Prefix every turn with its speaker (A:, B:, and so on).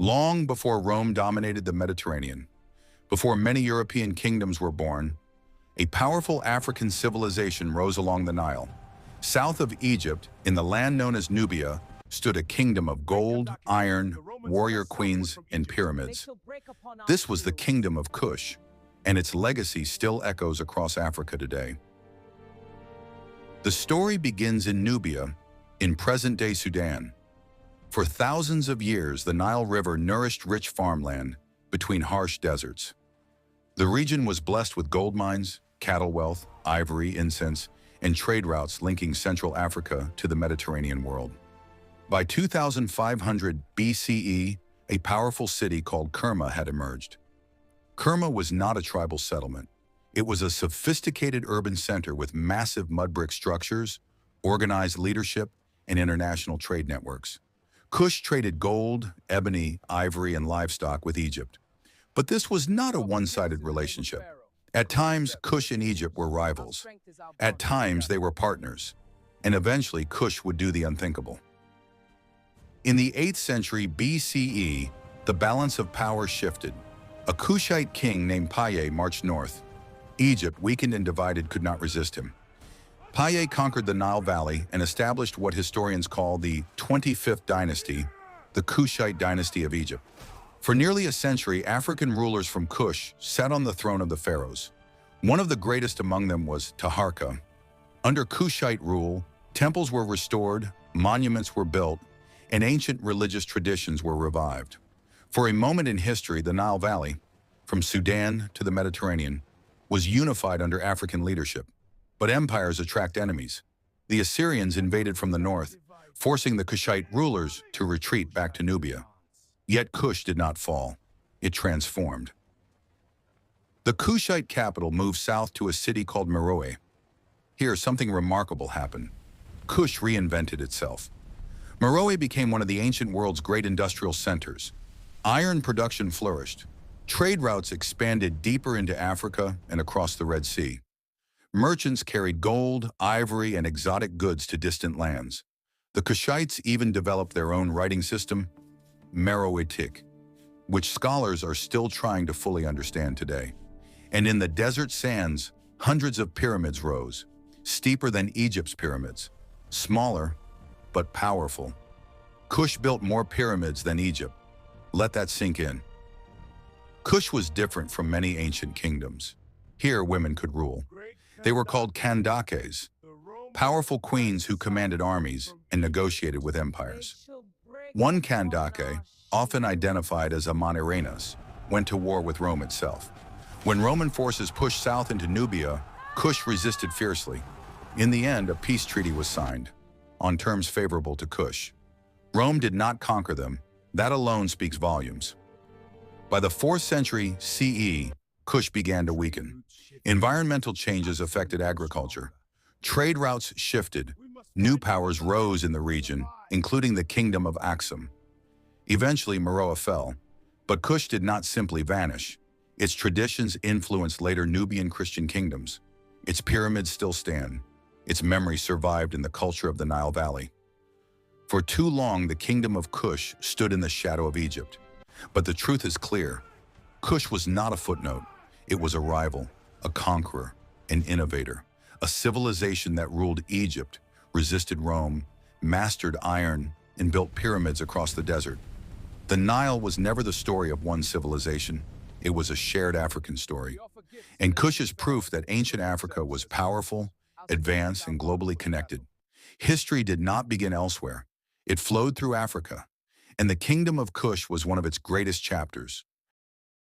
A: Long before Rome dominated the Mediterranean, before many European kingdoms were born, a powerful African civilization rose along the Nile. South of Egypt, in the land known as Nubia, stood a kingdom of gold, iron, warrior queens, and pyramids. This was the kingdom of Kush, and its legacy still echoes across Africa today. The story begins in Nubia, in present-day Sudan. For thousands of years, the Nile River nourished rich farmland between harsh deserts. The region was blessed with gold mines, cattle wealth, ivory, incense, and trade routes linking Central Africa to the Mediterranean world. By 2500 BCE, a powerful city called Kerma had emerged. Kerma was not a tribal settlement. It was a sophisticated urban center with massive mud brick structures, organized leadership, and international trade networks. Kush traded gold, ebony, ivory, and livestock with Egypt. But this was not a one-sided relationship. At times, Kush and Egypt were rivals. At times, they were partners. And eventually, Kush would do the unthinkable. In the 8th century BCE, the balance of power shifted. A Kushite king named Paye marched north. Egypt, weakened and divided, could not resist him. Paye conquered the Nile Valley and established what historians call the 25th dynasty, the Kushite dynasty of Egypt. For nearly a century, African rulers from Kush sat on the throne of the pharaohs. One of the greatest among them was Taharqa. Under Kushite rule, temples were restored, monuments were built, and ancient religious traditions were revived. For a moment in history, the Nile Valley, from Sudan to the Mediterranean, was unified under African leadership. But empires attract enemies. The Assyrians invaded from the north, forcing the Kushite rulers to retreat back to Nubia. Yet Kush did not fall. It transformed. The Kushite capital moved south to a city called Meroe. Here, something remarkable happened. Kush reinvented itself. Meroe became one of the ancient world's great industrial centers. Iron production flourished. Trade routes expanded deeper into Africa and across the Red Sea. Merchants carried gold, ivory, and exotic goods to distant lands. The Kushites even developed their own writing system, Meroitic, which scholars are still trying to fully understand today. And in the desert sands, hundreds of pyramids rose, steeper than Egypt's pyramids, smaller but powerful. Kush built more pyramids than Egypt. Let that sink in. Kush was different from many ancient kingdoms. Here, women could rule. They were called Kandakes, powerful queens who commanded armies and negotiated with empires. One Kandake, often identified as a Amanirenas, went to war with Rome itself. When Roman forces pushed south into Nubia, Kush resisted fiercely. In the end, a peace treaty was signed, on terms favorable to Kush. Rome did not conquer them. That alone speaks volumes. By the 4th century CE, Kush began to weaken. Environmental changes affected agriculture. Trade routes shifted. New powers rose in the region, including the kingdom of Aksum. Eventually, Meroe fell, but Kush did not simply vanish. Its traditions influenced later Nubian Christian kingdoms. Its pyramids still stand. Its memory survived in the culture of the Nile Valley. For too long, the kingdom of Kush stood in the shadow of Egypt. But the truth is clear. Kush was not a footnote. It was a rival, a conqueror, an innovator, a civilization that ruled Egypt, resisted Rome, mastered iron, and built pyramids across the desert. The Nile was never the story of one civilization. It was a shared African story. And Kush is proof that ancient Africa was powerful, advanced, and globally connected. History did not begin elsewhere. It flowed through Africa. And the kingdom of Kush was one of its greatest chapters.